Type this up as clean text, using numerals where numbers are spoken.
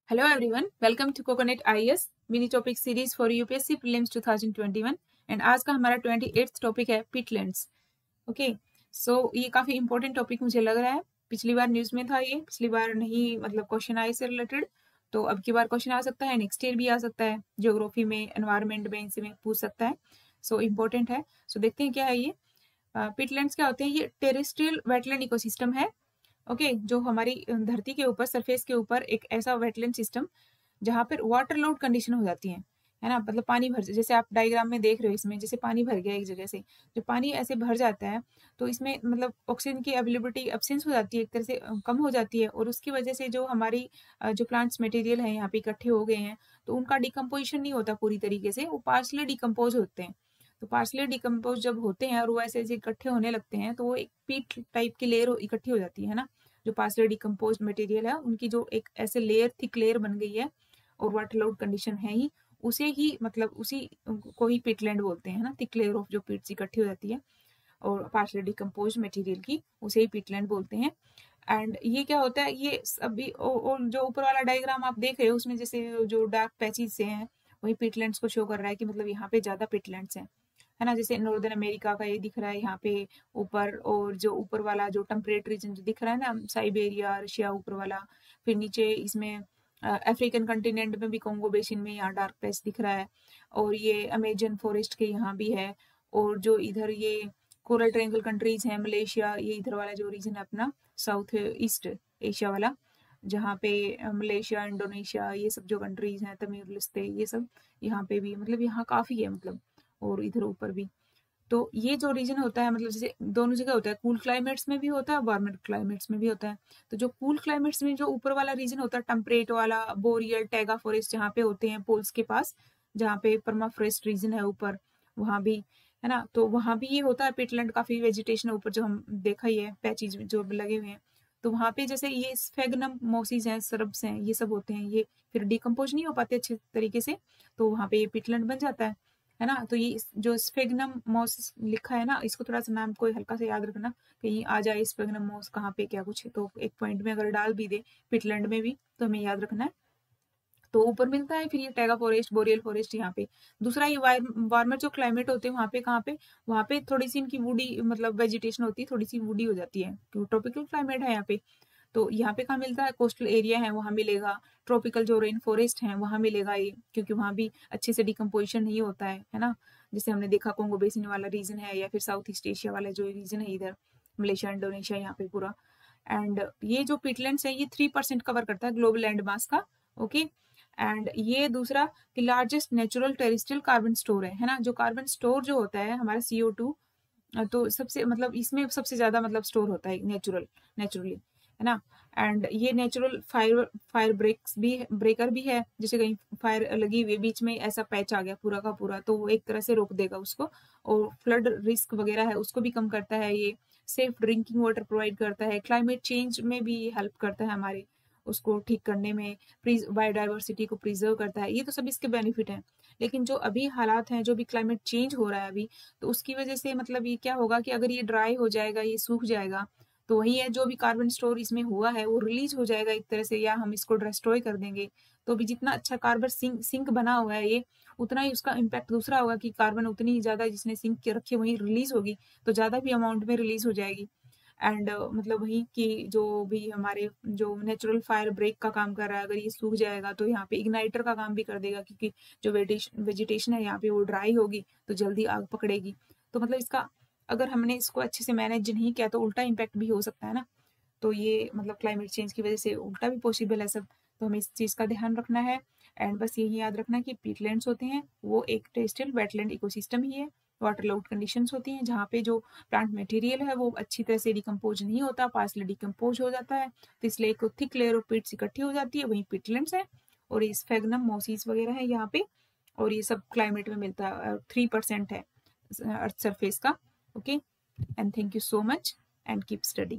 Hello everyone, welcome to Coconut IAS mini topic series for UPSC prelims 2021 and आज का हमारा 28th topic है पिटलैंड्स। Okay, सो ये काफी इंपॉर्टेंट टॉपिक मुझे लग रहा है। पिछली बार न्यूज में था, ये पिछली बार नहीं मतलब क्वेश्चन आए से रिलेटेड, तो अब की बार क्वेश्चन आ सकता है, नेक्स्ट ईयर भी आ सकता है, ज्योग्राफी में, एनवायरमेंट में, इनसे में पूछ सकता है। सो इम्पोर्टेंट है। सो देखते हैं क्या है ये पिटलैंड्स क्या होते हैं। ये टेरेस्ट्रियल वेटलैंड इकोसिस्टम है। ओके, जो हमारी धरती के ऊपर, सरफेस के ऊपर एक ऐसा वेटलैंड सिस्टम जहाँ पर वाटर लोड कंडीशन हो जाती है ना, मतलब पानी भर, जैसे आप डायग्राम में देख रहे हो, इसमें जैसे पानी भर गया एक जगह से, जब पानी ऐसे भर जाता है तो इसमें मतलब ऑक्सीजन की अवेलेबिलिटी एब्सेंस हो जाती है, एक तरह से कम हो जाती है, और उसकी वजह से जो हमारी जो प्लांट्स मटेरियल है यहाँ पे इकट्ठे हो गए हैं, तो उनका डिकम्पोजिशन नहीं होता पूरी तरीके से, वो पार्शली डिकम्पोज होते हैं। तो पार्शली डिकम्पोज जब होते हैं और वो ऐसे ऐसे इकट्ठे होने लगते हैं, तो वो एक पीट टाइप की लेयर इकट्ठी हो जाती है ना। जो पार्शली डिकम्पोज मटेरियल है उनकी जो एक ऐसे लेयर, थिक लेयर बन गई है और वाटर लोड कंडीशन है ही, उसे ही मतलब उसी को ही पिटलैंड बोलते हैं ना। थिक लेयर ऑफ जो पिट्स इकट्ठी हो जाती है और पार्शली डिकम्पोज मटेरियल की, उसे ही पिटलैंड बोलते हैं। एंड ये क्या होता है, ये सभी और जो ऊपर वाला डायग्राम आप देख रहे हो उसमें जैसे जो डार्क पैचेस से हैं, वही पिटलैंड्स को शो कर रहा है कि मतलब यहाँ पे ज्यादा पिटलैंड्स हैं, है ना। जैसे नॉर्दर्न अमेरिका का ये दिख रहा है यहाँ पे ऊपर, और जो ऊपर वाला जो टेम्परेट रीजन जो दिख रहा है ना, साइबेरिया, रशिया ऊपर वाला, फिर नीचे इसमें अफ्रीकन कंटिनेंट में भी कोंगो बेसिन में यहाँ डार्क पैच दिख रहा है, और ये अमेजन फॉरेस्ट के यहाँ भी है, और जो इधर ये कोरल ट्रायंगल कंट्रीज हैं, मलेशिया, ये इधर वाला जो रीजन है अपना साउथ ईस्ट एशिया वाला, जहाँ पे मलेशिया, इंडोनेशिया, ये सब जो कंट्रीज हैं, तमिल लिस्ते, ये सब यहाँ पे भी मतलब यहाँ काफी है मतलब, और इधर ऊपर भी। तो ये जो रीजन होता है मतलब जैसे दोनों जगह होता है, कूल क्लाइमेट्स में भी होता है, वार्मर क्लाइमेट्स में भी होता है। तो जो कूल क्लाइमेट्स में जो ऊपर वाला रीजन होता है, टेम्परेट वाला, बोरियल, टैगा फॉरेस्ट जहाँ पे होते हैं पोल्स के पास, जहाँ पे पर्मा फॉरेस्ट रीजन है ऊपर, वहां भी, है ना, तो वहां भी ये होता है पिटलैंड, काफी वेजिटेशन ऊपर जो हम देखा ही है, पैचेज जो लगे हुए हैं। तो वहां पे जैसे ये स्फेगनम मोसिस हैं, सरब्स हैं, ये सब होते हैं, ये फिर डिकम्पोज नहीं हो पाते अच्छे तरीके से, तो वहां पे ये पिटलैंड बन जाता है ना। तो ये जो स्फेगनम मोस लिखा है ना, इसको थोड़ा सा नाम को हल्का से याद रखना, कहीं आ जाए स्फेगनम मोस कहाँ पे क्या कुछ है, तो एक पॉइंट में अगर डाल भी दे पिटलैंड में भी, तो हमें याद रखना है। तो ऊपर मिलता है फिर ये टैगा फॉरेस्ट, बोरियल फॉरेस्ट यहाँ पे। दूसरा ये वार्मर जो क्लाइमेट होते हैं वहाँ पे, कहाँ पे, वहाँ पे थोड़ी सी इनकी वुडी मतलब वेजिटेशन होती है, थोड़ी सी वुडी हो जाती है, क्योंकि ट्रॉपिकल क्लाइमेट है यहाँ पे। तो यहाँ पे कहाँ मिलता है, कोस्टल एरिया है वहाँ मिलेगा, ट्रॉपिकल जो रेन फॉरेस्ट है वहाँ मिलेगा ये, क्योंकि वहाँ भी अच्छे से डिकम्पोजिशन नहीं होता है ना। जैसे हमने देखा कोंगो बेसिन वाला रीजन है, या फिर साउथ ईस्ट एशिया वाला जो रीजन है इधर, मलेशिया, इंडोनेशिया, यहाँ पे पूरा। एंड ये जो पिटलैंड्स है ये 3% कवर करता है ग्लोबल लैंड मास का। ओके, एंड ये दूसरा कि largest natural terrestrial carbon store है ना। जो कार्बन स्टोर जो होता है हमारा CO2, तो सबसे मतलब इसमें सबसे ज्यादा मतलब स्टोर होता है नेचुरली, है ना। एंड ये नेचुरल फायर फायर ब्रेकर भी है, जैसे कहीं फायर लगी हुई है, बीच में ऐसा पैच आ गया पूरा का पूरा, तो वो एक तरह से रोक देगा उसको, और फ्लड रिस्क वगैरह है उसको भी कम करता है ये। सेफ ड्रिंकिंग वाटर प्रोवाइड करता है, क्लाइमेट चेंज में भी हेल्प करता है हमारे उसको ठीक करने में, बायोडाइवर्सिटी को प्रिजर्व करता है, ये तो सब इसके बेनिफिट हैं। लेकिन जो अभी हालात हैं, जो भी क्लाइमेट चेंज हो रहा है अभी, तो उसकी वजह से मतलब ये क्या होगा कि अगर ये ड्राई हो जाएगा, ये सूख जाएगा, तो वही है, जो भी कार्बन स्टोर इसमें हुआ है वो रिलीज हो जाएगा एक तरह से, या हम इसको डिस्ट्रॉय कर देंगे। तो अभी जितना अच्छा कार्बन सिंक बना हुआ है ये, उतना ही उसका इम्पैक्ट दूसरा होगा कि कार्बन उतनी ही ज्यादा जिसने सिंक के रखी वही रिलीज होगी, तो ज्यादा भी अमाउंट में रिलीज हो जाएगी। एंड मतलब वही कि जो भी हमारे जो नेचुरल फायर ब्रेक का काम कर रहा है, अगर ये सूख जाएगा तो यहाँ पे इग्नाइटर का काम भी कर देगा, क्योंकि जो वेजिटेशन है यहाँ पे वो ड्राई होगी तो जल्दी आग पकड़ेगी। तो मतलब इसका अगर हमने इसको अच्छे से मैनेज नहीं किया तो उल्टा इम्पैक्ट भी हो सकता है ना। तो ये मतलब क्लाइमेट चेंज की वजह से उल्टा भी पॉसिबल है सब, तो हमें इस चीज़ का ध्यान रखना है। एंड बस यही याद रखना कि पीटलैंड्स होते हैं वो एक टेरेस्ट्रियल वेटलैंड इकोसिस्टम ही है। वाटर लोड कंडीशंस होती हैं जहाँ पे जो प्लांट मटेरियल है वो अच्छी तरह से डिकम्पोज नहीं होता, पार्सली डिकम्पोज हो जाता है, तो इसलिए एक थिक लेयर ऑफ पिट्स इकट्ठी हो जाती है, वही पिटलैंड्स है। और ये स्फेगनम मोसिस वगैरह है यहाँ पे, और ये सब क्लाइमेट में मिलता है, 3% है अर्थ सरफेस का। Okay, and thank you so much and keep study.